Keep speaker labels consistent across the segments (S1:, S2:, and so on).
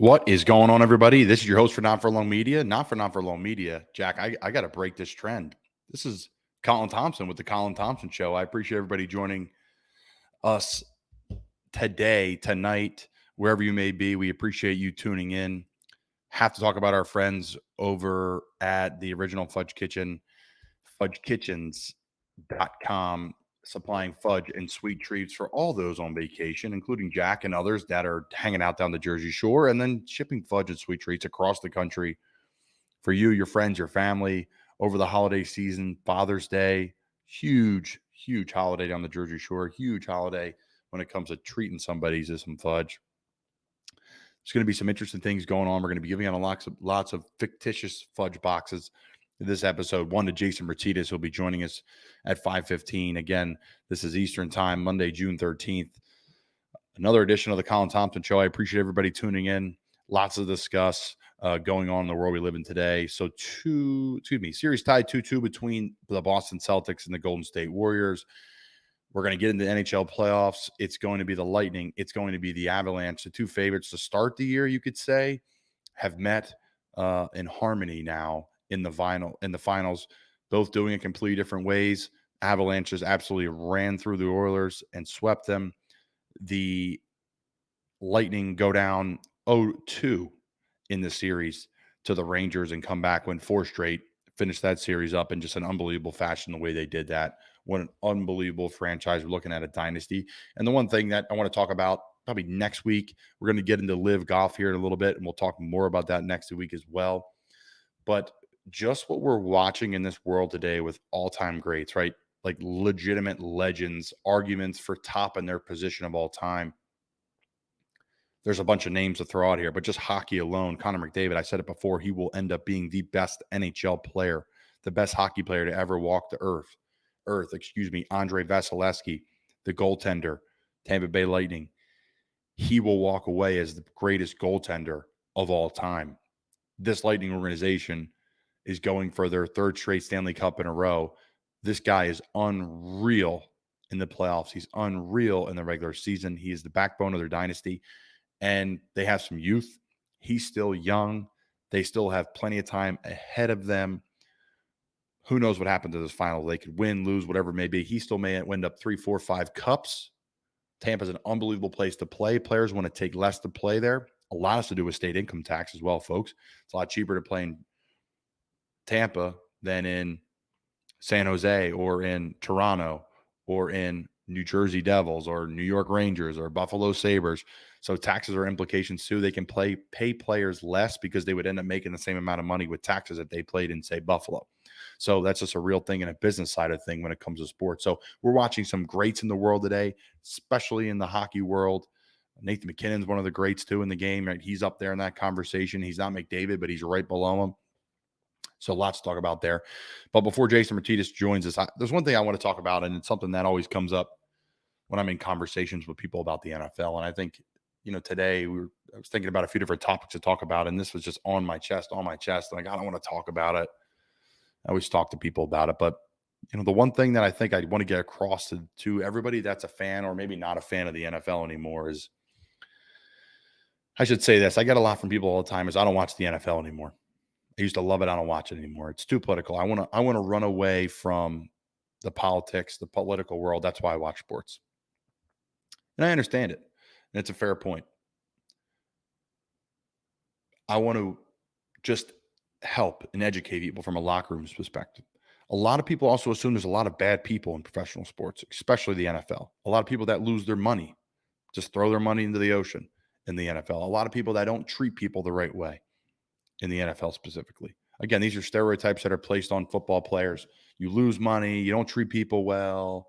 S1: What is going on, everybody? This is your host for Not For Long Media. Not For Long Media. Jack, I got to break this trend. This is Colin Thompson with the Colin Thompson Show. I appreciate everybody joining us today, tonight, wherever you may be. We appreciate you tuning in. Have to talk about our friends over at the original Fudge Kitchen, fudgekitchens.com, supplying fudge and sweet treats for all those on vacation, including Jack and others that are hanging out down the Jersey Shore, and then shipping fudge and sweet treats across the country for you, your friends, your family over the holiday season. Father's Day, huge holiday down the Jersey Shore, huge holiday when it comes to treating somebody to some fudge. There's going to be some interesting things going on. We're going to be giving out lots of fictitious fudge boxes this episode. One to Jason Myrtetus, who'll be joining us at 5:15. Again, this is Eastern Time, Monday, June 13th. Another edition of the Colin Thompson Show. I appreciate everybody tuning in. Lots to discuss going on in the world we live in today. So, series tied 2-2 between the Boston Celtics and the Golden State Warriors. We're going to get into the NHL playoffs. It's going to be the Lightning. It's going to be the Avalanche. The two favorites to start the year, you could say, have met in harmony now in the finals, both doing it completely different ways. Avalanches absolutely ran through the Oilers and swept them. The Lightning go down 0-2 in the series to the Rangers and come back, win 4 straight, finish that series up in just an unbelievable fashion the way they did that. What an unbelievable franchise. We're looking at a dynasty. And the one thing that I want to talk about probably next week, we're going to get into live golf here in a little bit, and we'll talk more about that next week as well. But just what we're watching in this world today with all-time greats, right? Like legitimate legends, arguments for top in their position of all time. There's a bunch of names to throw out here, but just hockey alone, Connor McDavid, I said it before, he will end up being the best NHL player, the best hockey player to ever walk the earth. Andre Vasilevsky, the goaltender, Tampa Bay Lightning. He will walk away as the greatest goaltender of all time. This Lightning organization is going for their 3rd straight Stanley Cup in a row. This guy is unreal in the playoffs. He's unreal in the regular season. He is the backbone of their dynasty, and they have some youth. He's still young. They still have plenty of time ahead of them. Who knows what happened to this final? They could win, lose, whatever it may be. He still may end up 3, 4, 5 cups. Tampa's an unbelievable place to play. Players want to take less to play there. A lot has to do with state income tax as well, folks. It's a lot cheaper to play in Tampa than in San Jose or in Toronto or in New Jersey Devils or New York Rangers or Buffalo Sabres. So taxes are implications too. They can pay players less because they would end up making the same amount of money with taxes that they played in, say, Buffalo. So that's just a real thing in a business side of thing when it comes to sports. So we're watching some greats in the world today, especially in the hockey world. Nathan McKinnon's one of the greats too in the game. Right? He's up there in that conversation. He's not McDavid, but he's right below him. So lots to talk about there. But before Jason Myrtetus joins us, there's one thing I want to talk about, and it's something that always comes up when I'm in conversations with people about the NFL. And I think, today I was thinking about a few different topics to talk about, and this was just on my chest. Like, I don't want to talk about it. I always talk to people about it. But, the one thing that I think I want to get across to everybody that's a fan or maybe not a fan of the NFL anymore is, I should say this. I get a lot from people all the time is I don't watch the NFL anymore. I used to love it. I don't watch it anymore. It's too political. I want to run away from the politics, the political world. That's why I watch sports. And I understand it. And it's a fair point. I want to just help and educate people from a locker room's perspective. A lot of people also assume there's a lot of bad people in professional sports, especially the NFL. A lot of people that lose their money, just throw their money into the ocean in the NFL. A lot of people that don't treat people the right way in the NFL specifically. Again, these are stereotypes that are placed on football players. You lose money, you don't treat people well,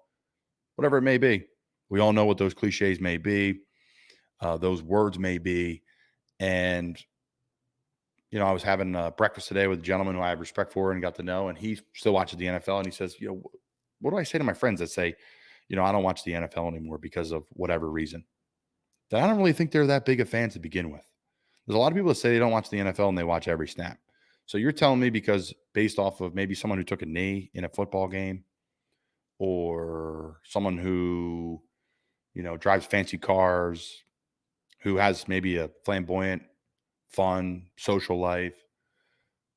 S1: whatever it may be. We all know what those cliches may be, those words may be. And, I was having breakfast today with a gentleman who I have respect for and got to know, and he still watches the NFL. And he says, what do I say to my friends that say, I don't watch the NFL anymore because of whatever reason? That I don't really think they're that big of fans to begin with. There's a lot of people that say they don't watch the NFL and they watch every snap. So you're telling me because based off of maybe someone who took a knee in a football game or someone who, drives fancy cars, who has maybe a flamboyant fun, social life,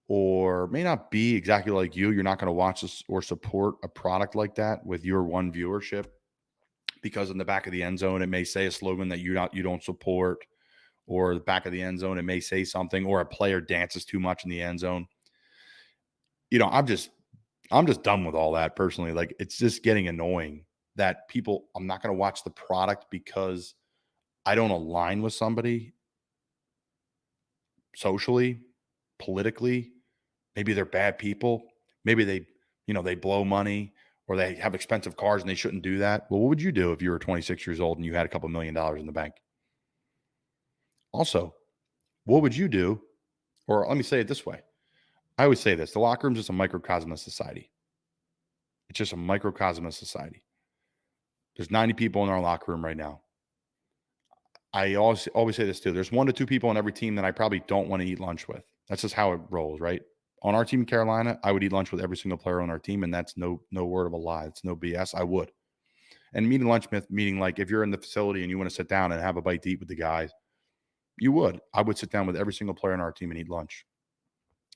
S1: or may not be exactly like you. You're not going to watch this or support a product like that with your one viewership because in the back of the end zone, it may say a slogan that you don't support, or the back of the end zone, it may say something, or a player dances too much in the end zone. I'm just done with all that personally. Like, it's just getting annoying that I'm not going to watch the product because I don't align with somebody socially, politically. Maybe they're bad people. Maybe they blow money or they have expensive cars and they shouldn't do that. Well, what would you do if you were 26 years old and you had a couple $1 million in the bank? Also, what would you do? Or let me say it this way. I always say this: the locker room is just a microcosm of society. It's just a microcosm of society. There's 90 people in our locker room right now. I always say this too. There's 1 to 2 people on every team that I probably don't want to eat lunch with. That's just how it rolls, right? On our team in Carolina, I would eat lunch with every single player on our team, and that's no word of a lie. It's no BS. I would. And meeting lunch meaning like if you're in the facility and you want to sit down and have a bite to eat with the guys, you would. I would sit down with every single player on our team and eat lunch.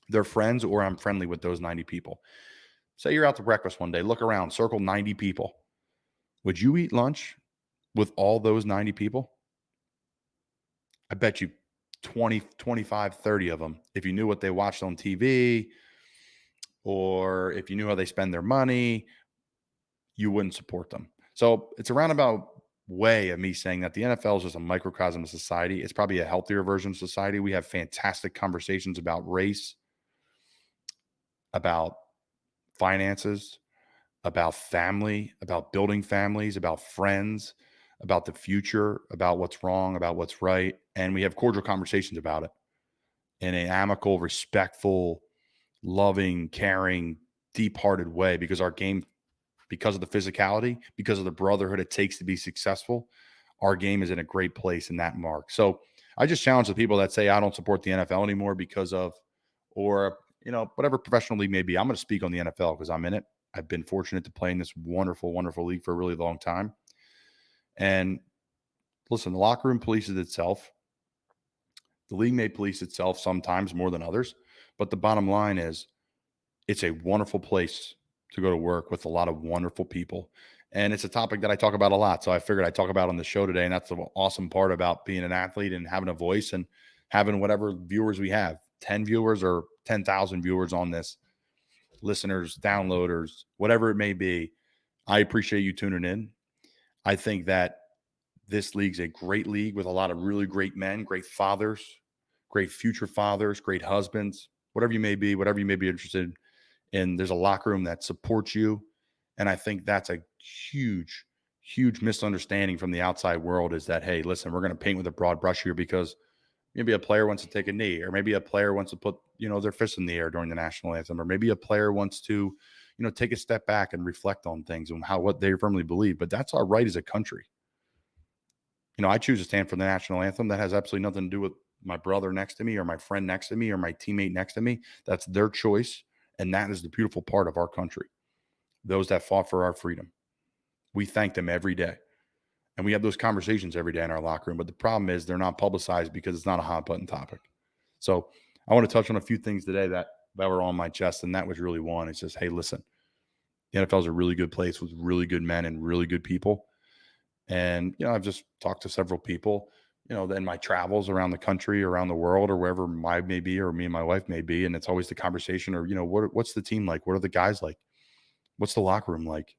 S1: They're friends, or I'm friendly with those 90 people. Say you're out to breakfast one day, look around, circle 90 people. Would you eat lunch with all those 90 people? I bet you 20, 25, 30 of them, if you knew what they watched on TV or if you knew how they spend their money, you wouldn't support them. So it's a roundabout way of me saying that the NFL is just a microcosm of society. It's probably a healthier version of society. We have fantastic conversations about race, about finances, about family, about building families, about friends, about the future, about what's wrong, about what's right. And we have cordial conversations about it in an amicable, respectful, loving, caring, deep-hearted way because our game, because of the physicality, because of the brotherhood it takes to be successful, our game is in a great place in that mark. So I just challenge the people that say I don't support the NFL anymore because of, or, whatever professional league may be. I'm going to speak on the NFL because I'm in it. I've been fortunate to play in this wonderful, wonderful league for a really long time. And listen, the locker room polices itself. The league may police itself sometimes more than others, but the bottom line is it's a wonderful place to go to work with a lot of wonderful people. And it's a topic that I talk about a lot. So I figured I'd talk about on the show today. And that's the awesome part about being an athlete and having a voice and having whatever viewers we have, 10 viewers or 10,000 viewers on this, listeners, downloaders, whatever it may be. I appreciate you tuning in. I think that this league's a great league with a lot of really great men, great fathers, great future fathers, great husbands, whatever you may be interested in. There's a locker room that supports you. And I think that's a huge, huge misunderstanding from the outside world is that, hey, listen, we're going to paint with a broad brush here because maybe a player wants to take a knee, or maybe a player wants to put, their fist in the air during the national anthem, or maybe a player wants to, take a step back and reflect on things and what they firmly believe. But that's our right as a country. I choose to stand for the national anthem. That has absolutely nothing to do with my brother next to me or my friend next to me or my teammate next to me. That's their choice. And that is the beautiful part of our country. Those that fought for our freedom. We thank them every day. And we have those conversations every day in our locker room. But the problem is they're not publicized because it's not a hot button topic. So I want to touch on a few things today that were on my chest. And that was really one. It's just, hey, listen, the NFL is a really good place with really good men and really good people. And, I've just talked to several people, in my travels around the country, around the world, or wherever I may be, or me and my wife may be. And it's always the conversation or, what's the team like? What are the guys like? What's the locker room like?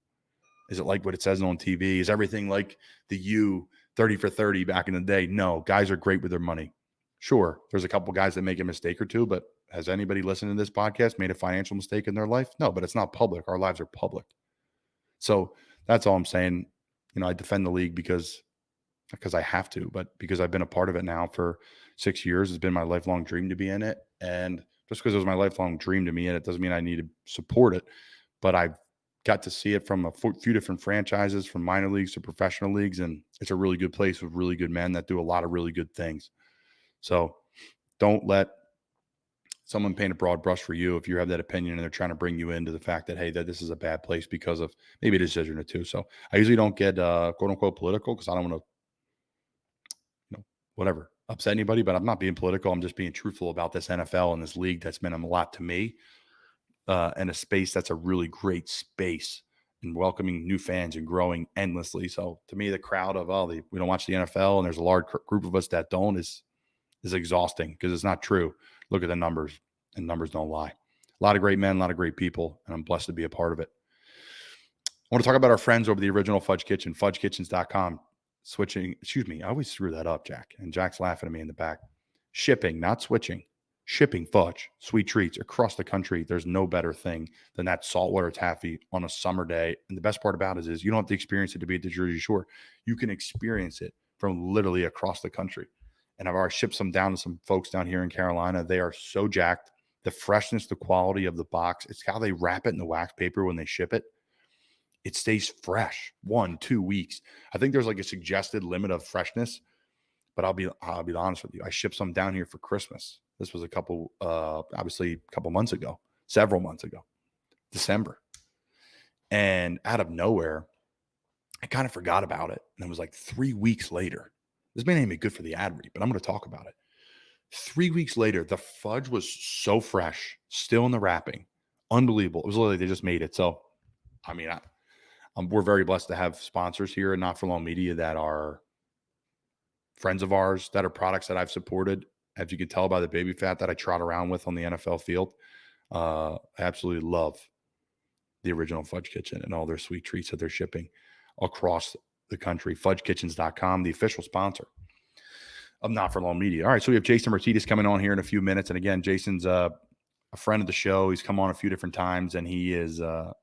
S1: Is it like what it says on TV? Is everything like the U 30 for 30 back in the day? No, guys are great with their money. Sure, there's a couple guys that make a mistake or two, but has anybody listening to this podcast made a financial mistake in their life? No, but it's not public. Our lives are public. So that's all I'm saying. I defend the league because I have to, but because I've been a part of it now for 6 years, it's been my lifelong dream to be in it. And just because it was my lifelong dream to me, and it doesn't mean I need to support it, but I've got to see it from a few different franchises, from minor leagues to professional leagues. And it's a really good place with really good men that do a lot of really good things. So don't let someone paint a broad brush for you if you have that opinion and they're trying to bring you into the fact that, hey, that this is a bad place because of maybe a decision or two. So I usually don't get quote unquote political because I don't want to, whatever. upset anybody, but I'm not being political. I'm just being truthful about this NFL and this league that's meant a lot to me, and a space that's a really great space and welcoming new fans and growing endlessly. So to me, the crowd of, we don't watch the NFL and there's a large group of us that don't is exhausting, because it's not true. Look at the numbers, and numbers don't lie. A lot of great men, a lot of great people, and I'm blessed to be a part of it. I want to talk about our friends over the original Fudge Kitchen, FUDGGGGGEEEEE. I always screw that up, Jack. And Jack's laughing at me in the back. Shipping, not switching. Shipping fudge, sweet treats across the country. There's no better thing than that saltwater taffy on a summer day. And the best part about it is you don't have to experience it to be at the Jersey Shore. You can experience it from literally across the country. And I've already shipped some down to some folks down here in Carolina. They are so jacked. The freshness, the quality of the box, it's how they wrap it in the wax paper when they ship it. It stays fresh 1-2 weeks. I think there's like a suggested limit of freshness, but I'll be honest with you. I shipped some down here for Christmas. This was obviously a couple months ago, several months ago, December. And out of nowhere, I kind of forgot about it. And it was like 3 weeks later. This may not be good for the ad read, but I'm going to talk about it. 3 weeks later, the fudge was so fresh, still in the wrapping. Unbelievable. It was literally, they just made it. So, I mean, we're very blessed to have sponsors here at Not For Long Media that are friends of ours, that are products that I've supported. As you can tell by the baby fat that I trot around with on the NFL field. I absolutely love the original Fudge Kitchen and all their sweet treats that they're shipping across the country. FUDGGGGGEEEEE, the official sponsor of Not For Long Media. All right, so we have Jason Myrtetus coming on here in a few minutes. And again, Jason's a friend of the show. He's come on a few different times, and he is a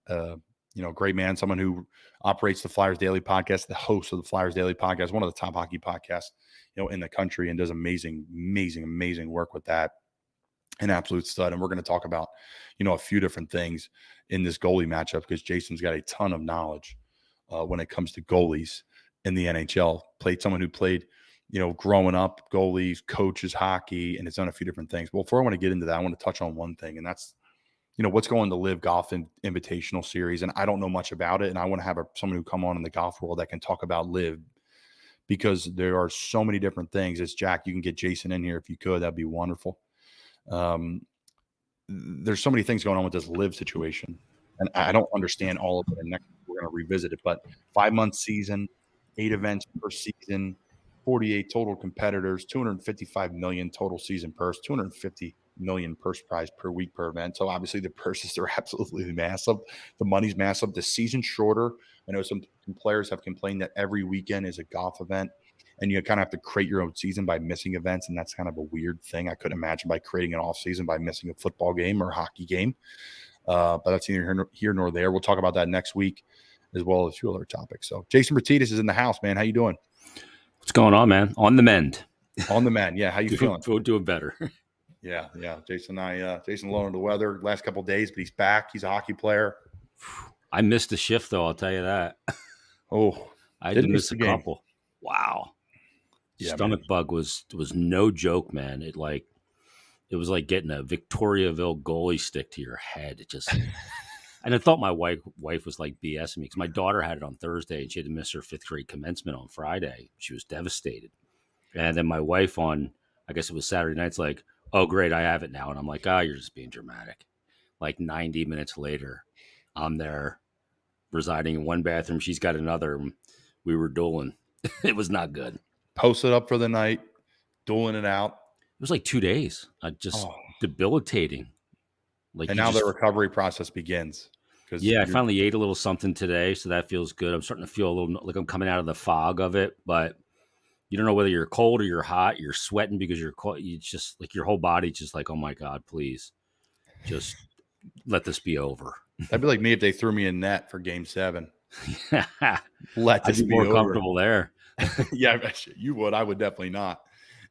S1: great man, someone who operates the Flyers Daily podcast, the host of the Flyers Daily podcast, one of the top hockey podcasts, in the country, and does amazing work with that. An absolute stud. And we're going to talk about, a few different things in this goalie matchup, because Jason's got a ton of knowledge when it comes to goalies in the NHL. Someone who played, growing up, goalies, coaches, hockey, and has done a few different things. Well, before I want to get into that, I want to touch on one thing, and that's, what's going to Live Golf Invitational Series. And I don't know much about it. And I want to have someone who come on in the golf world that can talk about Live, because there are so many different things. It's Jack, you can get Jason in here if you could. That'd be wonderful. There's so many things going on with this Live situation, and I don't understand all of it. And next we're going to revisit it. But 5-month season, 8 events per season, 48 total competitors, 255 million total season purse, 250 million purse prize per week per event. So obviously the purses are absolutely massive. The money's massive. The season's shorter. I know some players have complained that every weekend is a golf event, and you kind of have to create your own season by missing events. And that's kind of a weird thing. I couldn't imagine by creating an off season by missing a football game or a hockey game. But that's neither here nor there. We'll talk about that next week, as well as a few other topics. So Jason Myrtetus is in the house, man. How you doing?
S2: What's going on, man? On the mend.
S1: On the mend. Yeah. How you feeling?
S2: Doing better.
S1: Yeah. Jason low under the weather last couple of days, but he's back. He's a hockey player.
S2: I missed a shift, though. I'll tell you that.
S1: Oh,
S2: I did miss a couple. Wow.
S1: Yeah,
S2: Stomach bug was no joke, man. It was like getting a Victoriaville goalie stick to your head. It just, and I thought my wife was like BSing me, because my daughter had it on Thursday and she had to miss her 5th grade commencement on Friday. She was devastated. And then my wife on, I guess it was Saturday night's like, oh, great, I have it now. And I'm like, you're just being dramatic. Like 90 minutes later, I'm there residing in one bathroom. She's got another. We were dueling. It was not good.
S1: Posted up for the night, dueling it out.
S2: It was like 2 days. Debilitating.
S1: And now the recovery process begins.
S2: Yeah, I finally ate a little something today, so that feels good. I'm starting to feel a little like I'm coming out of the fog of it, but you don't know whether you're cold or you're hot. You're sweating because you're cold. You just like your whole body's just like, oh my God, please, just let this be over.
S1: That'd be like me if they threw me in net for Game 7.
S2: Let this be more over. Comfortable there.
S1: Yeah, you would. I would definitely not.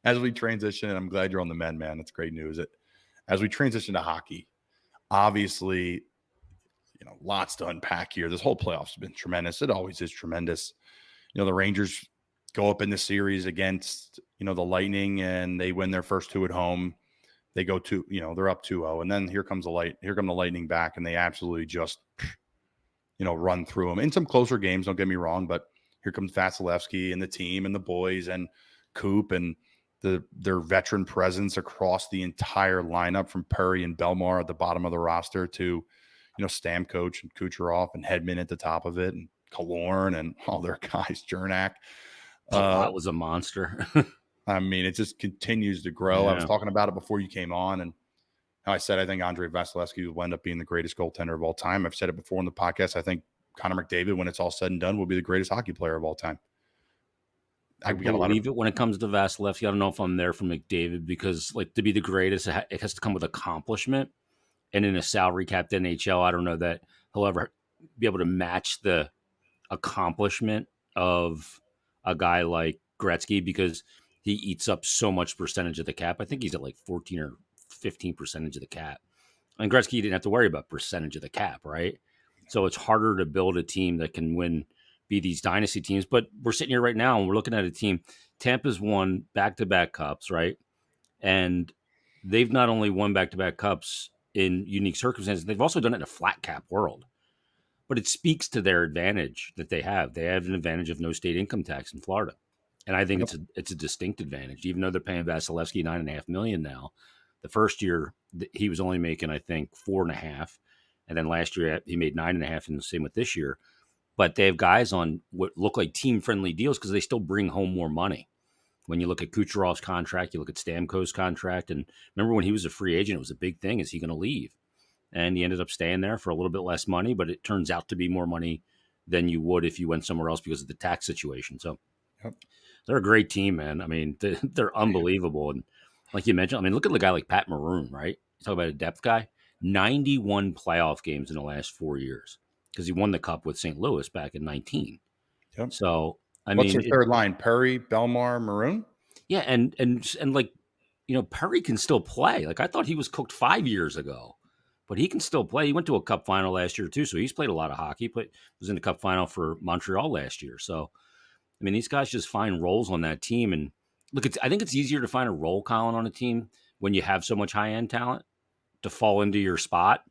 S1: As we transition, and I'm glad you're on the mend, man. That's great news. As we transition to hockey, obviously, lots to unpack here. This whole playoffs has been tremendous. It always is tremendous. The Rangers go up in the series against, the Lightning, and they win their first 2 at home. They go to, they're up 2-0, and then here come the Lightning back, and they absolutely just, run through them in some closer games. Don't get me wrong, but here comes Vasilevsky and the team and the boys and Coop, and their veteran presence across the entire lineup, from Perry and Belmar at the bottom of the roster to, Stamkos and Kucherov and Hedman at the top of it, and Kalorn and all their guys, Jernak.
S2: Palat was a monster.
S1: I mean, it just continues to grow.
S2: Yeah.
S1: I was talking about it before you came on, and how I said I think Andrei Vasilevsky will end up being the greatest goaltender of all time. I've said it before in the podcast. I think Connor McDavid, when it's all said and done, will be the greatest hockey player of all time.
S2: I believe it when it comes to Vasilevsky. I don't know if I'm there for McDavid, because to be the greatest, it has to come with accomplishment. And in a salary capped NHL, I don't know that he'll ever be able to match the accomplishment of a guy like Gretzky, because he eats up so much percentage of the cap. I think he's at 14 or 15% of the cap. And Gretzky didn't have to worry about percentage of the cap, right? So it's harder to build a team that can be these dynasty teams. But we're sitting here right now and we're looking at a team. Tampa's won back-to-back cups, right? And they've not only won back-to-back cups in unique circumstances, they've also done it in a flat cap world. But it speaks to their advantage that they have. They have an advantage of no state income tax in Florida. And I think it's a distinct advantage, even though they're paying Vasilevsky $9.5 million now. The first year he was only making, I think, $4.5 million. And then last year he made $9.5 million, and the same with this year. But they have guys on what look like team-friendly deals because they still bring home more money. When you look at Kucherov's contract, you look at Stamkos' contract, and remember when he was a free agent, it was a big thing. Is he going to leave? And he ended up staying there for a little bit less money, but it turns out to be more money than you would if you went somewhere else because of the tax situation. So they're a great team, man. I mean, they're unbelievable. And like you mentioned, I mean, look at the guy like Pat Maroon, right? You talk about a depth guy. 91 playoff games in the last 4 years because he won the cup with St. Louis back in 19.
S1: Yep.
S2: So,
S1: what's your third line? Perry, Belmar, Maroon?
S2: Yeah, and Perry can still play. I thought he was cooked 5 years ago, but he can still play. He went to a cup final last year too, so he's played a lot of hockey. But was in the cup final for Montreal last year. So, I mean, these guys just find roles on that team. And look, I think it's easier to find a role, Colin, on a team when you have so much high end talent to fall into your spot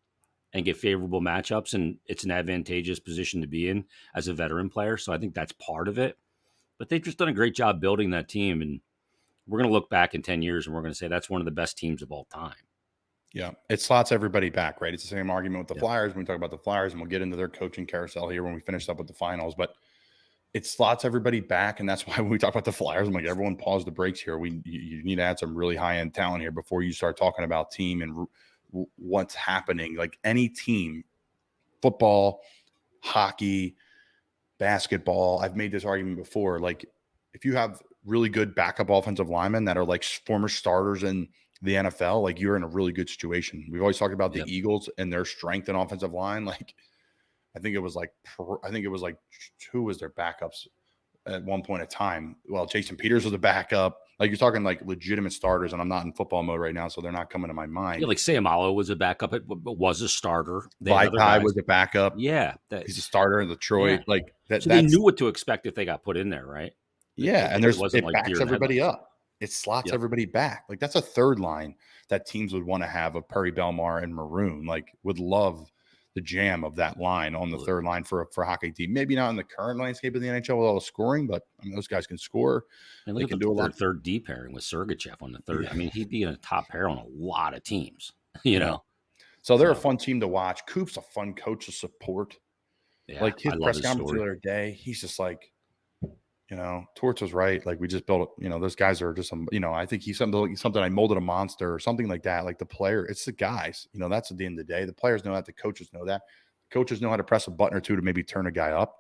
S2: and get favorable matchups, and it's an advantageous position to be in as a veteran player. So I think that's part of it. But they've just done a great job building that team, and we're going to look back in 10 years and we're going to say that's one of the best teams of all time.
S1: Yeah, it slots everybody back, right? It's the same argument with the Flyers when we talk about the Flyers, and we'll get into their coaching carousel here when we finish up with the finals. But it slots everybody back, and that's why when we talk about the Flyers, I'm like, everyone pause the brakes here. You need to add some really high-end talent here before you start talking about team and what's happening. Like any team, football, hockey, basketball, I've made this argument before. Like if you have really good backup offensive linemen that are like former starters in the NFL, like you're in a really good situation. We've always talked about the Eagles and their strength in offensive line. Like I think it was like who was their backups at one point in time? Well, Jason Peters was a backup. Like you're talking like legitimate starters, and I'm not in football mode right now, so they're not coming to my mind.
S2: Yeah, like Sayamalo was a backup, but was a starter.
S1: Vaitai was a backup.
S2: Yeah,
S1: he's a starter in Detroit. Yeah. Like that.
S2: So they knew what to expect if they got put in there, right?
S1: Yeah, and it backs everybody up. It slots everybody back. Like that's a third line that teams would want to have of Perry, Belmar, and Maroon. Like would love the jam of that line on the third line for a hockey team. Maybe not in the current landscape of the NHL with all the scoring, but I mean those guys can score.
S2: And look at the third D pairing with Sergachev on the third. Yeah. I mean, he'd be in a top pair on a lot of teams, you know.
S1: So they're a fun team to watch. Coop's a fun coach to support.
S2: Yeah,
S1: like his press conference the other day, he's just like, Torts was right. Like we just built, those guys are just I think he's something I molded a monster or something like that. Like the player, it's the guys, that's at the end of the day. The players know that, the coaches know that. Coaches know how to press a button or two to maybe turn a guy up.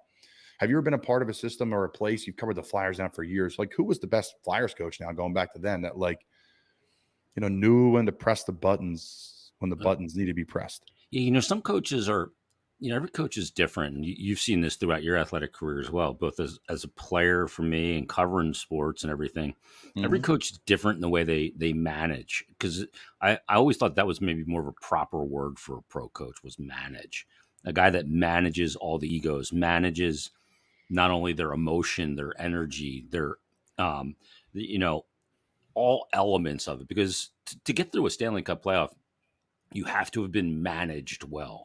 S1: Have you ever been a part of a system or a place? You've covered the Flyers now for years. Like who was the best Flyers coach now going back to then that knew when to press the buttons when the buttons need to be pressed?
S2: Yeah. Some coaches are, every coach is different. And you've seen this throughout your athletic career as well, both as a player for me and covering sports and everything. Mm-hmm. Every coach is different in the way they manage. Because I always thought that was maybe more of a proper word for a pro coach was manage. A guy that manages all the egos, manages not only their emotion, their energy, their, all elements of it. Because to get through a Stanley Cup playoff, you have to have been managed well.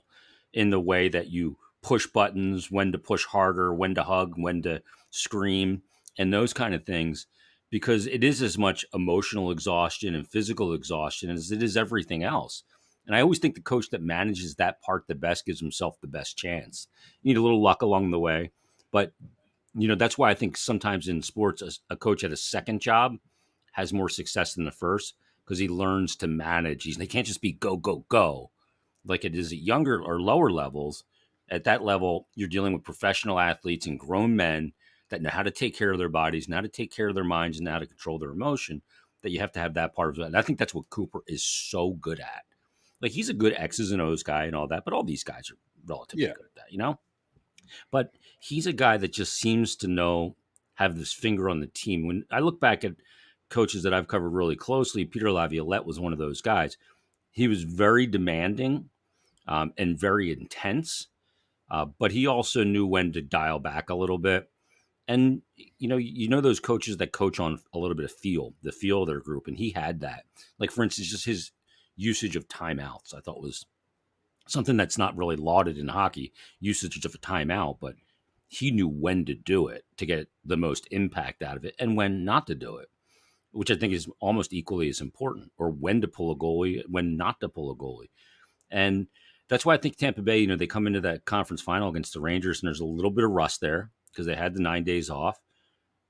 S2: In the way that you push buttons, when to push harder, when to hug, when to scream, and those kind of things. because it is as much emotional exhaustion and physical exhaustion as it is everything else. And I always think the coach that manages that part the best gives himself the best chance. You need a little luck along the way, but that's why I think sometimes in sports, a coach at a second job has more success than the first because he learns to manage. He can't just be go, go, go like it is at younger or lower levels. At that level, you're dealing with professional athletes and grown men that know how to take care of their bodies, know how to take care of their minds, and how to control their emotion. That you have to have that part of it. And I think that's what Cooper is so good at. Like he's a good X's and O's guy and all that, but all these guys are relatively
S1: Yeah.
S2: good at that, But he's a guy that just seems to have this finger on the team. When I look back at coaches that I've covered really closely, Peter Laviolette was one of those guys. He was very demanding and very intense, but he also knew when to dial back a little bit. And those coaches that coach on a little bit of the feel of their group, and he had that. Like for instance, just his usage of timeouts, I thought was something that's not really lauded in hockey. Usage of a timeout, but he knew when to do it to get the most impact out of it, and when not to do it, which I think is almost equally as important. Or when to pull a goalie, when not to pull a goalie, and that's why I think Tampa Bay, they come into that conference final against the Rangers, and there's a little bit of rust there because they had the 9 days off,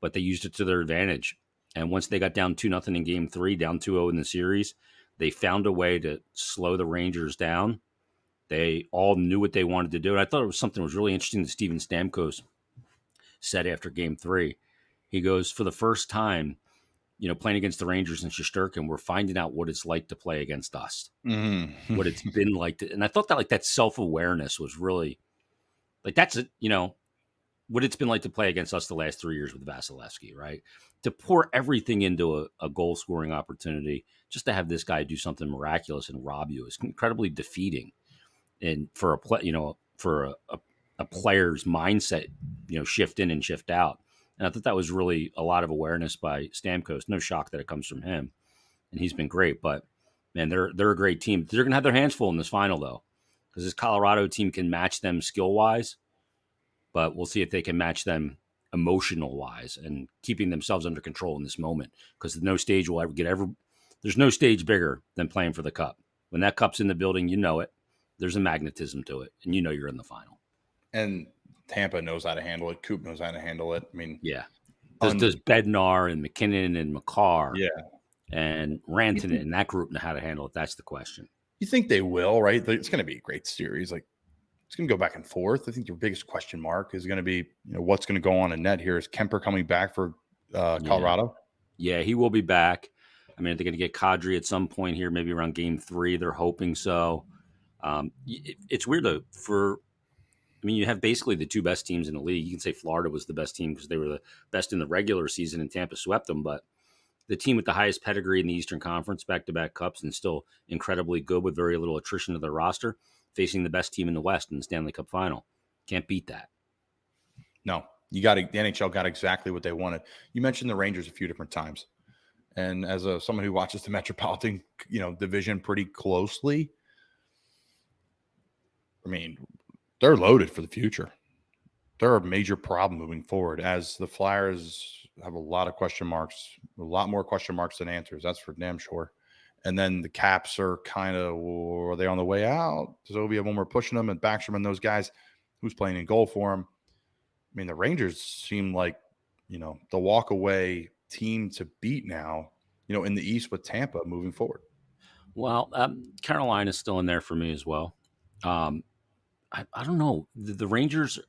S2: but they used it to their advantage. And once they got down 2-0 in game 3, down 2-0 in the series, they found a way to slow the Rangers down. They all knew what they wanted to do. And I thought it was something that was really interesting that Steven Stamkos said after game 3. He goes, for the first time, playing against the Rangers and Shesterkin, we're finding out what it's like to play against us.
S1: Mm-hmm.
S2: What it's been like to, and I thought that that self-awareness was really that's it, what it's been like to play against us the last 3 years with Vasilevsky, right? To pour everything into a goal scoring opportunity, just to have this guy do something miraculous and rob you is incredibly defeating. And for a player's mindset, shift in and shift out. And I thought that was really a lot of awareness by Stamkos. No shock that it comes from him, and he's been great. But man, they're a great team. They're going to have their hands full in this final though, because this Colorado team can match them skill wise, but we'll see if they can match them emotional wise and keeping themselves under control in this moment. Because no stage will there's no stage bigger than playing for the cup. When that cup's in the building, it. There's a magnetism to it, and you're in the final.
S1: And Tampa knows how to handle it. Coop knows how to handle it. I mean,
S2: yeah. There's Bednar and McKinnon and McCarr, and Rantanen and that group know how to handle it. That's the question.
S1: You think they will, right? It's going to be a great series. Like it's going to go back and forth. I think your biggest question mark is going to be, what's going to go on in net here. Is Kemper coming back for Colorado?
S2: Yeah, he will be back. I mean, they're going to get Kadri at some point here, maybe around game 3. They're hoping so. It's weird though. You have basically the two best teams in the league. You can say Florida was the best team because they were the best in the regular season and Tampa swept them. But the team with the highest pedigree in the Eastern Conference, back-to-back cups, and still incredibly good with very little attrition to their roster, facing the best team in the West in the Stanley Cup final. Can't beat that.
S1: No, the NHL got exactly what they wanted. You mentioned the Rangers a few different times. And as someone who watches the Metropolitan, division pretty closely, I mean, they're loaded for the future. They're a major problem moving forward, as the Flyers have a lot of question marks, a lot more question marks than answers. That's for damn sure. And then the Caps are are they on the way out? Does Ovi when we're pushing them, and Backstrom and those guys, who's playing in goal for them? I mean, the Rangers seem like, the walk away team to beat now, in the East with Tampa moving forward.
S2: Well, Carolina's still in there for me as well. I don't know. The Rangers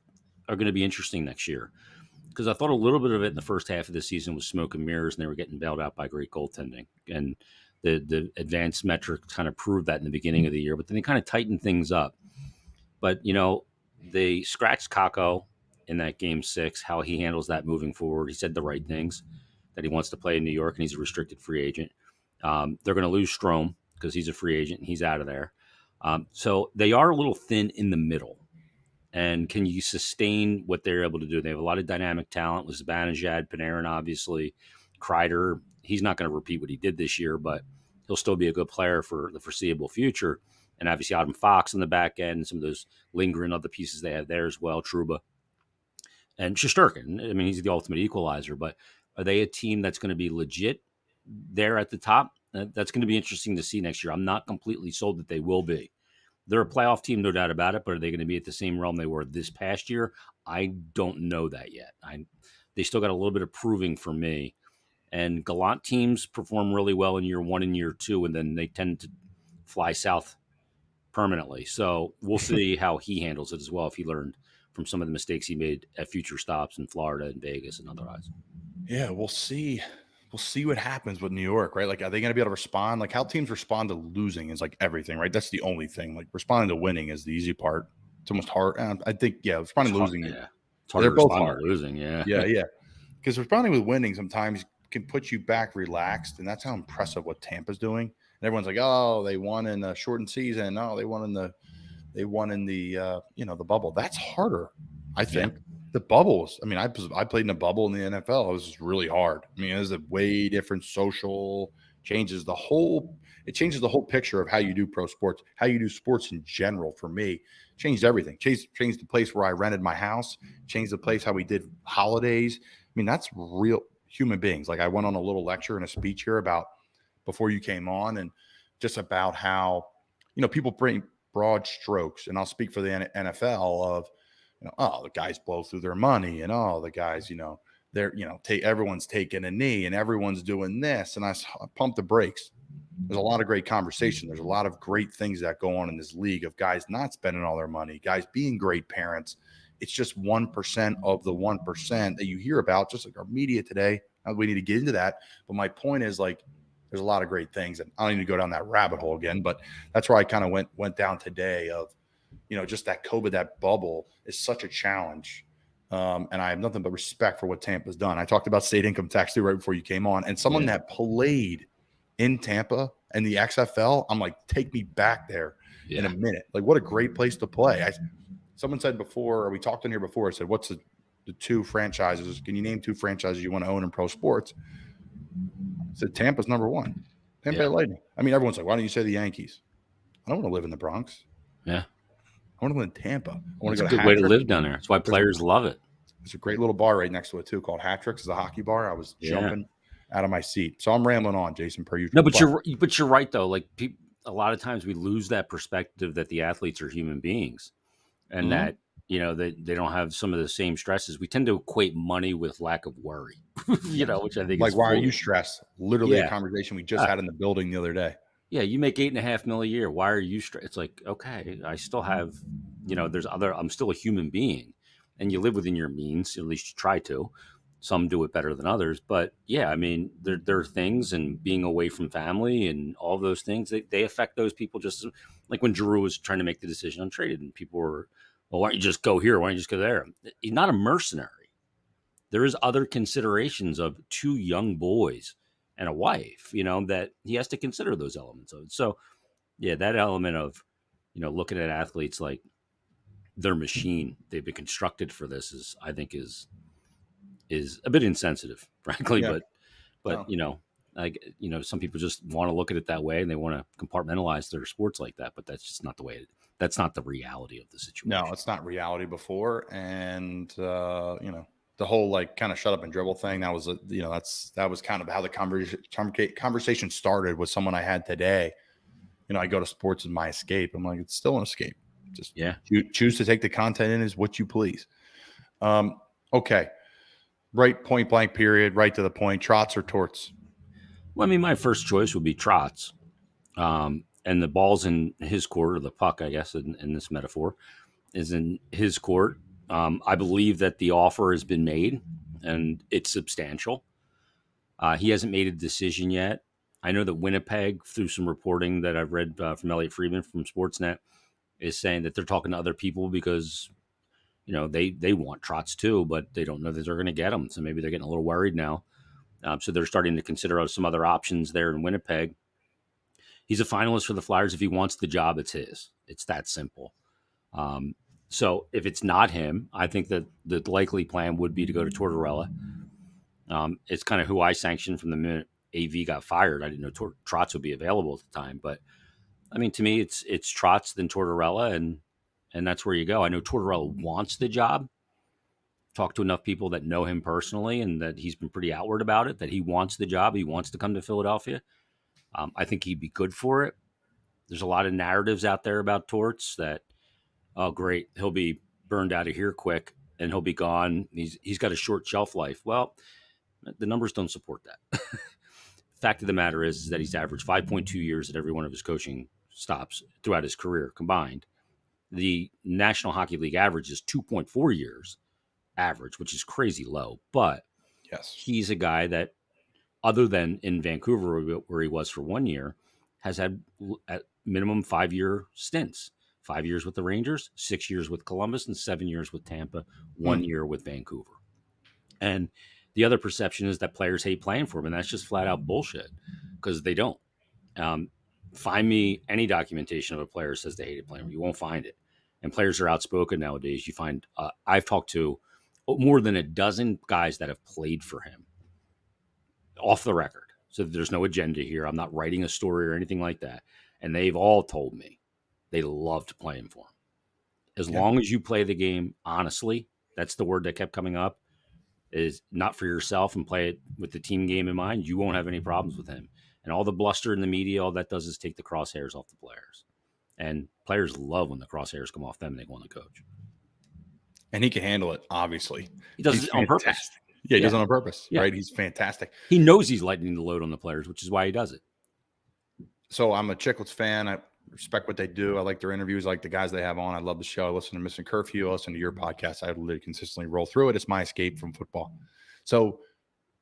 S2: are going to be interesting next year because I thought a little bit of it in the first half of the season was smoke and mirrors, and they were getting bailed out by great goaltending. And the advanced metrics kind of proved that in the beginning of the year, but then they kind of tightened things up. But, they scratched Kakko in that game 6, how he handles that moving forward. He said the right things, that he wants to play in New York and he's a restricted free agent. They're going to lose Strome because he's a free agent and he's out of there. So they are a little thin in the middle. And can you sustain what they're able to do? They have a lot of dynamic talent with Zibanejad, Panarin, obviously. Kreider, he's not going to repeat what he did this year, but he'll still be a good player for the foreseeable future. And obviously Adam Fox on the back end, and some of those lingering other pieces they have there as well, Trouba. And Shesterkin, I mean, he's the ultimate equalizer, but Are they a team that's going to be legit there at the top? That's going to be interesting to see next year. I'm not completely sold that they will be. They're a playoff team, no doubt about it, but are they going to be at the same realm they were this past year? I don't know that yet. They still got a little bit of proving for me. And Gallant teams perform really well in year 1 and year 2, and then they tend to fly south permanently. So we'll see how he handles it as well, if he learned from some of the mistakes he made at future stops in Florida and Vegas and otherwise.
S1: Yeah, we'll see. We'll see what happens with New York, right? Like, are they going to be able to respond? Like, how teams respond to losing is like everything, right? That's the only thing. Like, responding to winning is the easy part. It's almost hard. I think, yeah, responding to losing,
S2: Yeah. It's hard
S1: they're
S2: to
S1: both
S2: respond
S1: hard.
S2: to losing. Yeah.
S1: Yeah, yeah. Because responding with winning sometimes can put you back relaxed, and that's how impressive what Tampa's doing. And everyone's like, "Oh, they won in a shortened season. Oh, they won in the the bubble." That's harder, I think.
S2: Yeah.
S1: The bubbles. I mean, I played in a bubble in the NFL. It was just really hard. I mean, it was a way different social changes the whole. It changes the whole picture of how you do pro sports, how you do sports in general. For me, changed everything. Changed the place where I rented my house. Changed the place how we did holidays. I mean, that's real human beings. Like, I went on a little lecture and a speech here about before you came on, and just about how people bring broad strokes, and I'll speak for the NFL of oh, the guys blow through their money, and oh, the guys they're everyone's taking a knee and everyone's doing this, and I pump the brakes. There's a lot of great conversation. There's a lot of great things that go on in this league of guys not spending all their money, guys being great parents. It's just 1% of the 1% that you hear about, just like our media today. We need to get into that. But my point is, like, there's a lot of great things, and I don't need to go down that rabbit hole again, but that's where I kind of went down today of, just that COVID, that bubble is such a challenge. And I have nothing but respect for what Tampa's done. I talked about state income tax too right before you came on, and someone that played in Tampa and the XFL, I'm like, take me back there in a minute. Like, what a great place to play. Someone said before, or we talked in here before, I said, what's the 2 franchises? Can you name 2 franchises you want to own in pro sports? I said, Tampa's number 1. Tampa Bay Lightning. I mean, everyone's like, why don't you say the Yankees? I don't want to live in the Bronx.
S2: Yeah.
S1: I want to live in Tampa. I want
S2: It's
S1: to go to
S2: a good way to live down there. That's why players love it.
S1: There's a great little bar right next to it too called Hat Tricks. It's a hockey bar. I was jumping out of my seat. So I'm rambling on, Jason, per usual.
S2: No, but you're right though. Like, a lot of times we lose that perspective that the athletes are human beings, and that they don't have some of the same stresses. We tend to equate money with lack of worry, which I think
S1: like,
S2: is
S1: why are you stressed? Literally a conversation we just had in the building the other day.
S2: Yeah, you make $8.5 million a year. Why are you stressed? It's like, okay, I still have, I'm still a human being, and you live within your means. At least you try to. Some do it better than others, but yeah, I mean, there are things, and being away from family and all those things, they affect those people. Just like when Giroux was trying to make the decision on traded, and people were, well, why don't you just go here? Why don't you just go there? He's not a mercenary. There is other considerations of 2 young boys and a wife, that he has to consider those elements of it. So yeah, that element of, looking at athletes like their machine, they've been constructed for this, I think is a bit insensitive, frankly.
S1: Yeah.
S2: But some people just want to look at it that way, and they want to compartmentalize their sports like that. But that's just not the way. That's not the reality of the situation.
S1: No, it's not reality before, and the whole like kind of shut up and dribble thing. That was that was kind of how the conversation started with someone I had today. I go to sports as my escape. I'm like, it's still an escape. Just choose to take the content in as what you please. Okay. Right, point blank period, right to the point. Trots or torts?
S2: Well, I mean, my first choice would be Trots. And the ball's in his court, or the puck, I guess, in this metaphor, is in his court. I believe that the offer has been made, and it's substantial. He hasn't made a decision yet. I know that Winnipeg, through some reporting that I've read from Elliot Friedman from Sportsnet, is saying that they're talking to other people because they want Trotz too, but they don't know that they're going to get him. So maybe they're getting a little worried now. So they're starting to consider some other options there in Winnipeg. He's a finalist for the Flyers. If he wants the job, it's his. It's that simple. So if it's not him, I think that the likely plan would be to go to Tortorella. It's kind of who I sanctioned from the minute AV got fired. I didn't know Trotz would be available at the time, but I mean, to me, it's Trotz then Tortorella, and that's where you go. I know Tortorella wants the job, talked to enough people that know him personally and that he's been pretty outward about it, that he wants the job. He wants to come to Philadelphia. I think he'd be good for it. There's a lot of narratives out there about Torts that, oh, great, he'll be burned out of here quick and he'll be gone. He's got a short shelf life. Well, the numbers don't support that. Fact of the matter is that he's averaged 5.2 years at every one of his coaching stops throughout his career combined. The National Hockey League average is 2.4 years average, which is crazy low. But
S1: Yes.
S2: he's a guy that, other than in Vancouver, where he was for 1 year, has had at minimum 5-year stints. 5 years with the Rangers, 6 years with Columbus, and 7 years with Tampa, 1 year with Vancouver. And the other perception is that players hate playing for him, and that's just flat out bullshit because they don't. Find me any documentation of a player says they hated playing. You won't find it. And players are outspoken nowadays. You find I've talked to more than a dozen guys that have played for him off the record. So there's no agenda here. I'm not writing a story or anything like that. And they've all told me they loved playing for him. As long as you play the game honestly, that's the word that kept coming up, is not for yourself and play it with the team game in mind, you won't have any problems with him. And all the bluster in the media, all that does is take the crosshairs off the players. And players love when the crosshairs come off them and they go on the coach.
S1: And he can handle it, obviously.
S2: He does it on purpose.
S1: Yeah, he does it on purpose, right? He's fantastic.
S2: He knows he's lightening the load on the players, which is why he does it.
S1: So I'm a Chicklets fan. I respect what they do. I like their interviews. I like the guys they have on. I love the show. I listen to Missing Curfew. I listen to your podcast. I literally consistently roll through it. It's my escape from football. So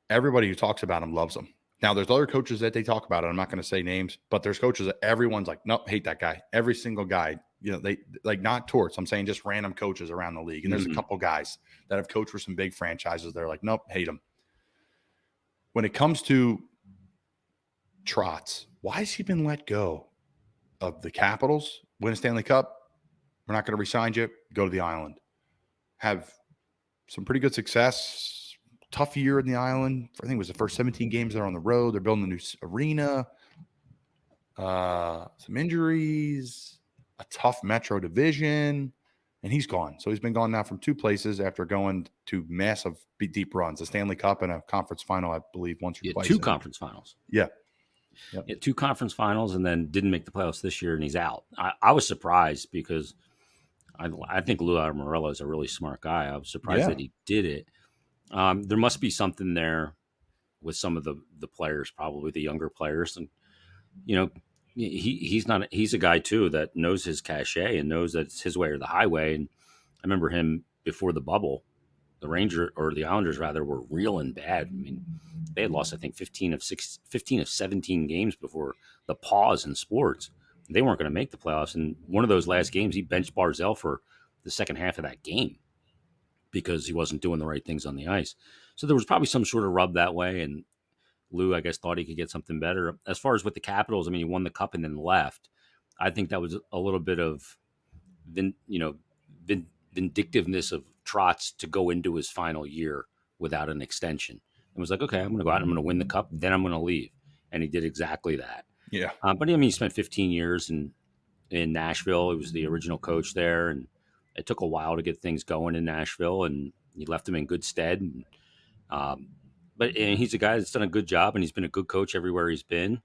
S1: everybody who talks about him loves him. Now, there's other coaches that they talk about, and I'm not going to say names, but there's coaches that everyone's like, nope, hate that guy. Every single guy, they like, not Torts. I'm saying just random coaches around the league. And there's a couple guys that have coached for some big franchises. They're like, nope, hate him. When it comes to Trotz, why has he been let go of the Capitals? Win a Stanley Cup. We're not going to re-sign you. Go to the island. Have some pretty good success. Tough year in the island. I think it was the first 17 games they're on the road. They're building a new arena. Some injuries. A tough Metro division. And he's gone. So he's been gone now from 2 places after going to massive deep runs. A Stanley Cup and a conference final, I believe, once or twice.
S2: 2 conference finals.
S1: Yeah.
S2: Yep. 2 conference finals and then didn't make the playoffs this year, and he's out. I was surprised because I think Lou Lamoriello is a really smart guy. I was surprised that he did it. There must be something there with some of the players, probably the younger players. And, he's a guy too that knows his cachet and knows that it's his way or the highway. And I remember him before the bubble, the Islanders rather were reeling bad. I mean, they had lost, I think, 15 of 17 games before the pause in sports. They weren't going to make the playoffs. And one of those last games, he benched Barzell for the second half of that game because he wasn't doing the right things on the ice. So there was probably some sort of rub that way. And Lou, I guess, thought he could get something better. As far as with the Capitals, I mean, he won the cup and then left. I think that was a little bit of, vindictiveness of Trotz to go into his final year without an extension. It was like, okay, I'm going to go out and I'm going to win the cup. Then I'm going to leave. And he did exactly that.
S1: Yeah.
S2: But I mean, he spent 15 years in Nashville. He was the original coach there. And it took a while to get things going in Nashville. And he left him in good stead. And, but he's a guy that's done a good job. And he's been a good coach everywhere he's been.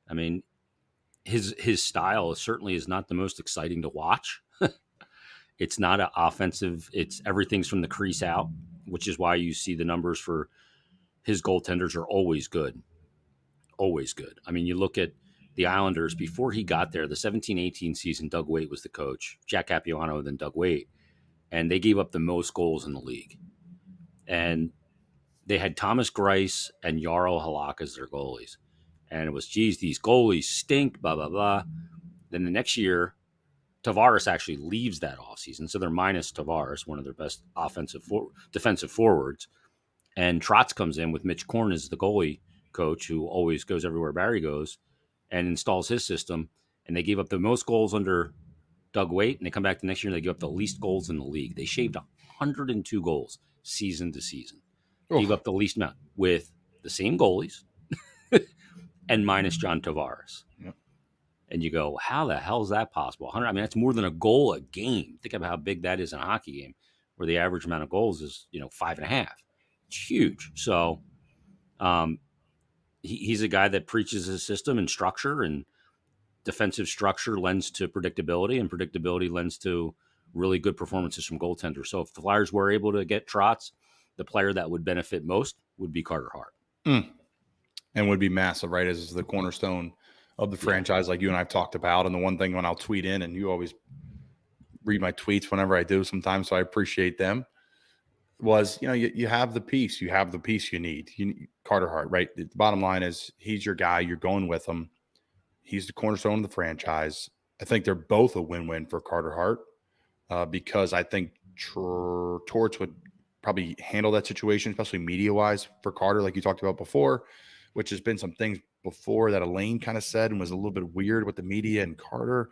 S2: I mean, his style certainly is not the most exciting to watch. It's not an offensive. It's everything's from the crease out, which is why you see the numbers for his goaltenders are always good. Always good. I mean, you look at the Islanders before he got there, the 17-18 season, Doug Weight was the coach, Jack Capuano, then Doug Weight, and they gave up the most goals in the league. And they had Thomas Greiss and Jarl Halak as their goalies. And it was, geez, these goalies stink, blah, blah, blah. Then the next year, Tavares actually leaves that offseason. So they're minus Tavares, one of their best defensive forwards. And Trotz comes in with Mitch Korn as the goalie coach, who always goes everywhere Barry goes, and installs his system. And they gave up the most goals under Doug Weight, and they come back the next year and they give up the least goals in the league. They shaved 102 goals season to season. Gave up the least amount with the same goalies and minus John Tavares.
S1: Yep.
S2: And you go, how the hell is that possible? 100. I mean, that's more than a goal a game. Think about how big that is in a hockey game. where the average amount of goals is 5.5. It's huge. So um, he's a guy that preaches his system and structure, and defensive structure lends to predictability, and predictability lends to really good performances from goaltenders. So if the Flyers were able to get Trotz, the player that would benefit most would be Carter Hart.
S1: And would be massive, right? As the cornerstone of the franchise, like you and I've talked about. And the one thing when I'll tweet in, and you always read my tweets whenever I do sometimes, so I appreciate them, was, you have the piece. You have the piece you need. Carter Hart, right? The bottom line is he's your guy. You're going with him. He's the cornerstone of the franchise. I think they're both a win-win for Carter Hart because I think Torts would probably handle that situation, especially media-wise for Carter, like you talked about before, which has been some things before that Elaine kind of said and was a little bit weird with the media and Carter.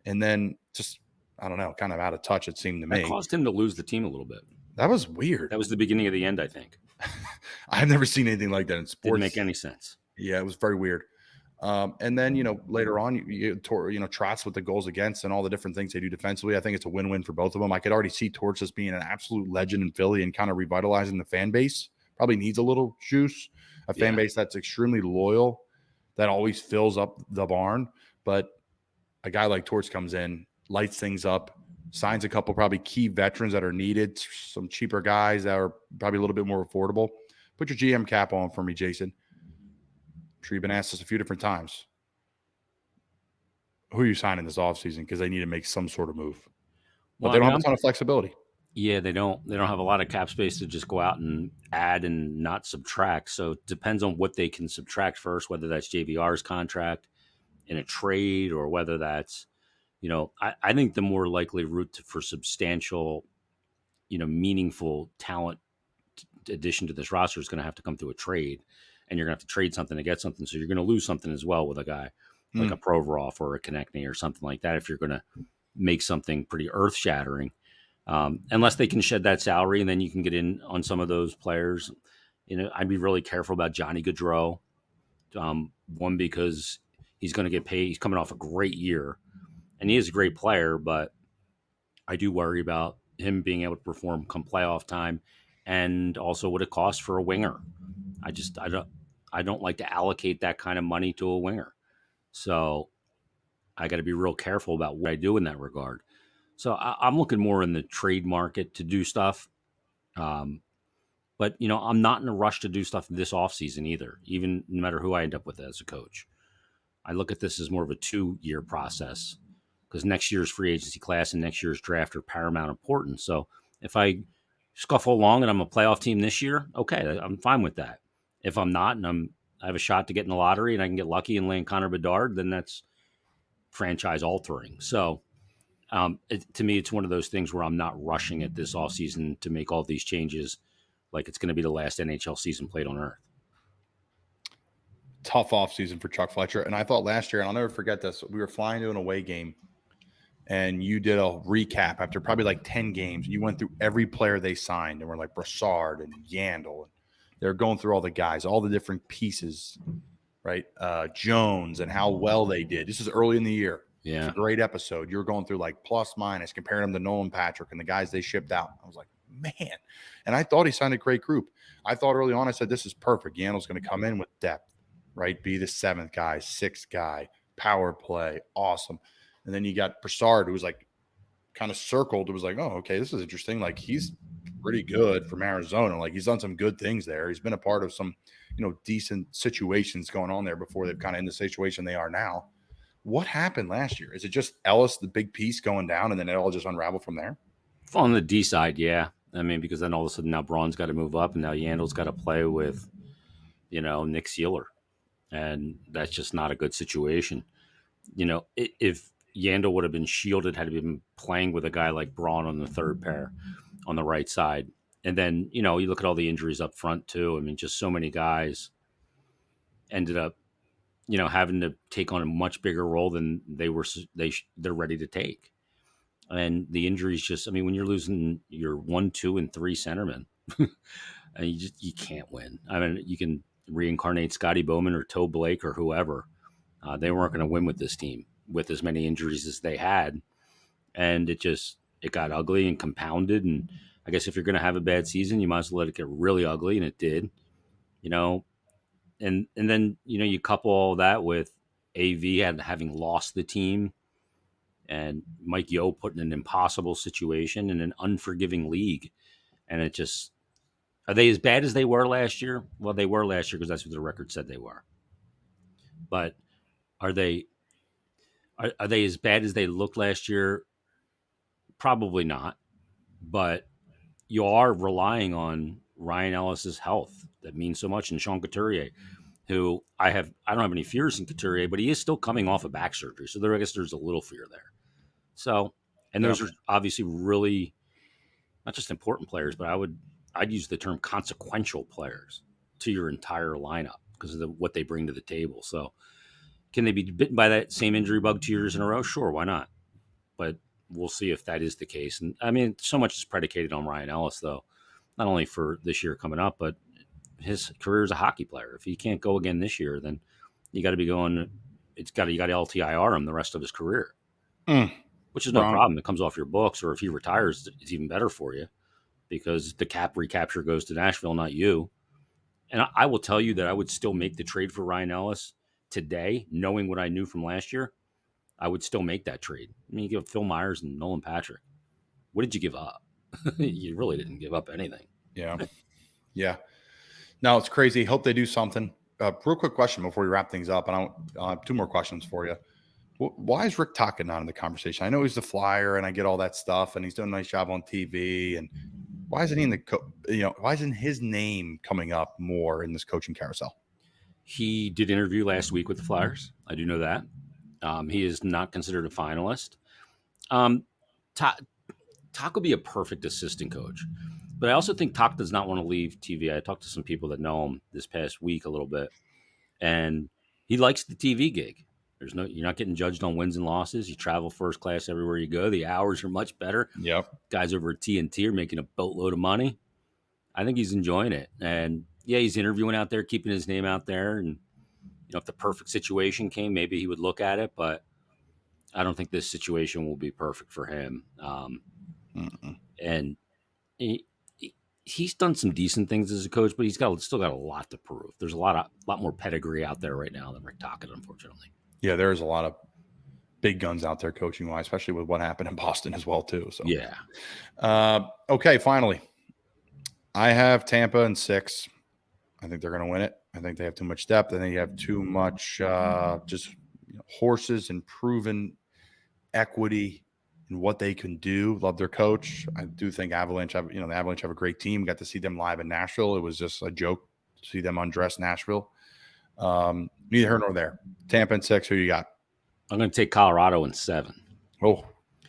S1: And then just, I don't know, kind of out of touch, it seemed to me.
S2: That caused him to lose the team a little bit.
S1: That was weird.
S2: That was the beginning of the end, I think.
S1: I've never seen anything like that in sports.
S2: Didn't make any sense.
S1: Yeah, it was very weird. And then, later on, Trotz with the goals against and all the different things they do defensively. I think it's a win-win for both of them. I could already see Torts as being an absolute legend in Philly and kind of revitalizing the fan base. Probably needs a little juice, a fan base that's extremely loyal, that always fills up the barn. But a guy like Torts comes in, lights things up, signs a couple probably key veterans that are needed, some cheaper guys that are probably a little bit more affordable. Put your GM cap on for me, Jason. I'm sure you've been asked this a few different times. Who are you signing this offseason? Because they need to make some sort of move. But they don't have a ton of flexibility.
S2: Yeah, they don't have a lot of cap space to just go out and add and not subtract. So it depends on what they can subtract first, whether that's JVR's contract in a trade or whether that's, I think the more likely route for substantial, meaningful talent addition to this roster is going to have to come through a trade, and you're going to have to trade something to get something. So you're going to lose something as well with a guy like a Provorov or a Konechny or something like that if you're going to make something pretty earth-shattering. Unless they can shed that salary, and then you can get in on some of those players. I'd be really careful about Johnny Gaudreau. One, because he's going to get paid. He's coming off a great year, and he is a great player, but I do worry about him being able to perform come playoff time, and also what it costs for a winger. I don't like to allocate that kind of money to a winger. So I got to be real careful about what I do in that regard. So I'm looking more in the trade market to do stuff. But, I'm not in a rush to do stuff this offseason either, even no matter who I end up with as a coach. I look at this as more of a 2-year process because next year's free agency class and next year's draft are paramount importance. So if I scuffle along and I'm a playoff team this year, okay, I'm fine with that. If I'm not and I have a shot to get in the lottery and I can get lucky and land Connor Bedard, then that's franchise altering. So to me, it's one of those things where I'm not rushing it this offseason to make all these changes like it's going to be the last NHL season played on earth.
S1: Tough offseason for Chuck Fletcher. And I thought last year, and I'll never forget this, we were flying to an away game, and you did a recap after probably like 10 games. You went through every player they signed, and we're like Brassard and Yandel. And they're going through all the guys, all the different pieces, right? Jones and how well they did. This is early in the year.
S2: Yeah.
S1: It's a great episode. You were going through like plus minus, comparing them to Nolan Patrick and the guys they shipped out. I was like, man. And I thought he signed a great group. I thought early on, I said, this is perfect. Yandel's going to come in with depth, right? Be the 7th guy, 6th guy, power play. Awesome. And then you got Brassard, who was like kind of circled. It was like, oh, okay, this is interesting. Like he's pretty good from Arizona. Like he's done some good things there. He's been a part of some, decent situations going on there before they've kind of in the situation they are now. What happened last year? Is it just Ellis, the big piece going down, and then it all just unraveled from there?
S2: On the D side, yeah. I mean, because then all of a sudden now Braun's got to move up, and now Yandel's got to play with, Nick Seeler. And that's just not a good situation. If Yandel would have been shielded, had he been playing with a guy like Braun on the third pair on the right side. And then, you look at all the injuries up front too. I mean, just so many guys ended up, having to take on a much bigger role than they're ready to take. And the injuries just, I mean, when you're losing your 1, 2, and 3 centermen, and you can't win. I mean, you can reincarnate Scotty Bowman or Toe Blake or whoever. They weren't going to win with this team with as many injuries as they had. And it got ugly and compounded. And I guess if you're going to have a bad season, you might as well let it get really ugly, and it did. You know, and then you couple all that with AV having lost the team, and Mike Yeo put in an impossible situation in an unforgiving league, and it just are they as bad as they were last year? Well, they were last year because that's what the record said they were. But are they are they as bad as they looked last year? Probably not. But you are relying on Ryan Ellis's health. That means so much. And Sean Couturier, who I don't have any fears in Couturier, but he is still coming off of back surgery. So I guess there's a little fear there. So, and those are obviously really not just important players, but I'd use the term consequential players to your entire lineup because of what they bring to the table. So, can they be bitten by that same injury bug 2 years in a row? Sure, why not? But we'll see if that is the case. And I mean, so much is predicated on Ryan Ellis, though, not only for this year coming up, but his career as a hockey player. If he can't go again this year, then you got to be going. You got to LTIR him the rest of his career, which is no problem. It comes off your books, or if he retires, it's even better for you because the cap recapture goes to Nashville, not you. And I will tell you that I would still make the trade for Ryan Ellis today, knowing what I knew from last year. I would still make that trade. I mean, you give up Phil Myers and Nolan Patrick. What did you give up? You really didn't give up anything.
S1: Yeah. Yeah. No, it's crazy. Hope they do something. Real quick question before we wrap things up. And I'll have two more questions for you. Why is Rick Tocchet not in the conversation? I know he's the Flyer and I get all that stuff and he's doing a nice job on TV. And why isn't he in why isn't his name coming up more in this coaching carousel?
S2: He did interview last week with the Flyers. I do know that. He is not considered a finalist. Toc would be a perfect assistant coach, but I also think Toc does not want to leave TV. I talked to some people that know him this past week a little bit, and he likes the TV gig. You're not getting judged on wins and losses. You travel first class everywhere you go. The hours are much better.
S1: Yep.
S2: Guys over at TNT are making a boatload of money. I think he's enjoying it, and yeah, he's interviewing out there, keeping his name out there, and if the perfect situation came, maybe he would look at it, but I don't think this situation will be perfect for him. And he's done some decent things as a coach, but he's still got a lot to prove. There's a lot more pedigree out there right now than Rick Tocchet, unfortunately.
S1: Yeah, there's a lot of big guns out there coaching wise, especially with what happened in Boston as well too. So
S2: yeah.
S1: Okay, finally, I have Tampa in 6. I think they're going to win it. I think they have too much depth. I think they have too much horses and proven equity in what they can do. Love their coach. I do think the Avalanche have a great team. Got to see them live in Nashville. It was just a joke to see them undress Nashville. Neither here nor there. Tampa in 6. Who you got?
S2: I'm going to take Colorado in 7.
S1: Oh,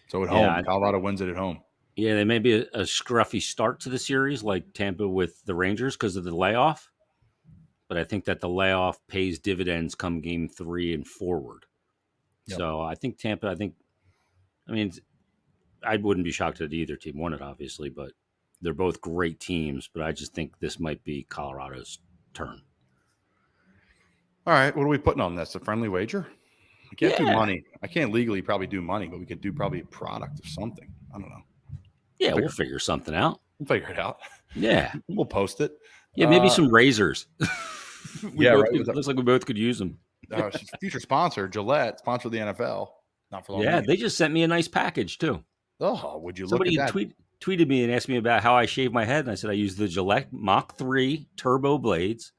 S1: so at home, Colorado wins it at home.
S2: Yeah, they may be a scruffy start to the series like Tampa with the Rangers because of the layoff. But I think that the layoff pays dividends come game 3 and forward. Yep. So I think Tampa, I wouldn't be shocked that either team won it, obviously, but they're both great teams. But I just think this might be Colorado's turn.
S1: All right. What are we putting on this? A friendly wager? We can't do money. I can't legally probably do money, but we could do probably a product of something. I don't know.
S2: Yeah, we'll figure something out.
S1: We'll figure it out.
S2: Yeah.
S1: We'll post it.
S2: Yeah, maybe some razors.
S1: Right.
S2: Looks like we both could use them.
S1: Future sponsor, Gillette, sponsor the NFL. Not for long.
S2: Yeah, they just sent me a nice package too.
S1: Oh, would you look at that?
S2: Somebody tweeted me and asked me about how I shave my head, and I said I use the Gillette Mach 3 turbo blades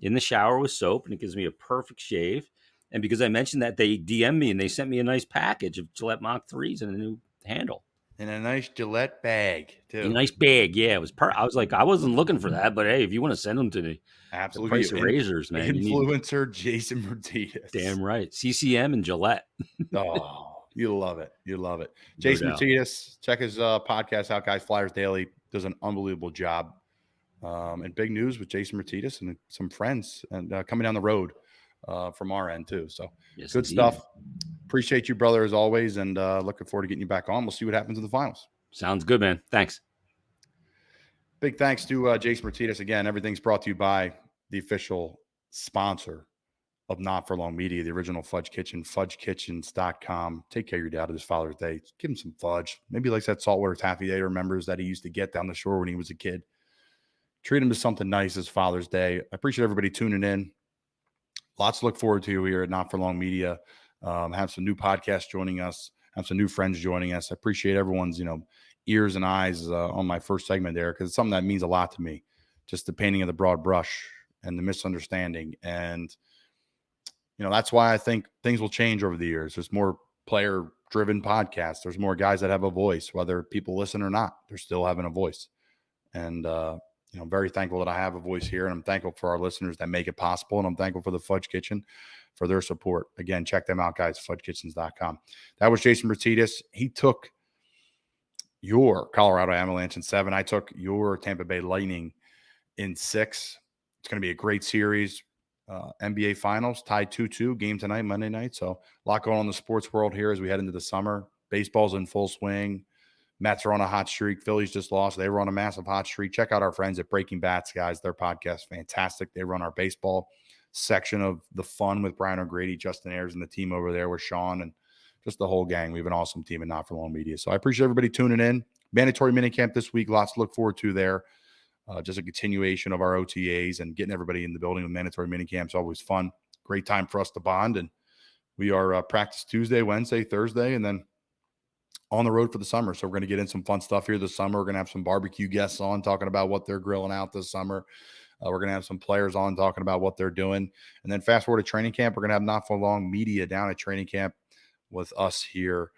S2: in the shower with soap, and it gives me a perfect shave. And because I mentioned that, they DM'd me and they sent me a nice package of Gillette Mach 3s and a new handle.
S1: And a nice Gillette bag, too.
S2: A nice bag, yeah. It was I was like, I wasn't looking for that, but hey, if you want to send them to me.
S1: Absolutely.
S2: The price of razors, man.
S1: Influencer Jason Myrtetus.
S2: Damn right. CCM and Gillette.
S1: Oh, you love it. You love it. Jason Myrtetus, check his podcast out, guys. Flyers Daily does an unbelievable job. And big news with Jason Myrtetus and some friends and coming down the road from our end, too. So yes, good stuff. Appreciate you, brother, as always, and looking forward to getting you back on. We'll see what happens in the finals.
S2: Sounds good, man. Thanks.
S1: Big thanks to Jason Myrtetus. Again, everything's brought to you by the official sponsor of Not For Long Media, the original Fudge Kitchen, fudgekitchens.com. Take care of your dad this Father's Day. Give him some fudge. Maybe he likes that saltwater taffy that he remembers that he used to get down the shore when he was a kid. Treat him to something nice this Father's Day. I appreciate everybody tuning in. Lots to look forward to here at Not For Long Media. Have some new podcasts joining us. Have some new friends joining us. I appreciate everyone's, ears and eyes on my first segment there, because it's something that means a lot to me. Just the painting of the broad brush and the misunderstanding. And, that's why I think things will change over the years. There's more player-driven podcasts. There's more guys that have a voice, whether people listen or not. They're still having a voice. And, I'm very thankful that I have a voice here, and I'm thankful for our listeners that make it possible. And I'm thankful for the Fudge Kitchen for their support. Again, check them out, guys, fudgekitchens.com. That was Jason Myrtetus. He took your Colorado Avalanche in 7. I took your Tampa Bay Lightning in 6. It's going to be a great series. NBA Finals tied 2-2, game tonight, Monday night. So a lot going on in the sports world here as we head into the summer. Baseball's in full swing. Mets are on a hot streak. Phillies just lost. They were on a massive hot streak. Check out our friends at Breaking Bats, guys. Their podcast, fantastic. They run our baseball section of The Fun with Brian O'Grady, Justin Ayers, and the team over there with Sean and just the whole gang. We have an awesome team at Not For Long Media. So I appreciate everybody tuning in. Mandatory minicamp this week. Lots to look forward to there. Just a continuation of our OTAs and getting everybody in the building with mandatory minicamp is always fun. Great time for us to bond. And we are practice Tuesday, Wednesday, Thursday, and then on the road for the summer. So we're going to get in some fun stuff here this summer. We're going to have some barbecue guests on talking about what they're grilling out this summer. We're going to have some players on talking about what they're doing. And then fast forward to training camp, we're going to have Not For Long Media down at training camp with us here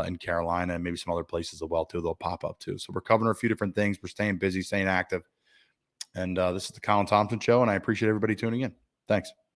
S1: in Carolina, and maybe some other places as well, too. They'll pop up, too. So we're covering a few different things. We're staying busy, staying active. And this is the Colin Thompson Show, and I appreciate everybody tuning in. Thanks.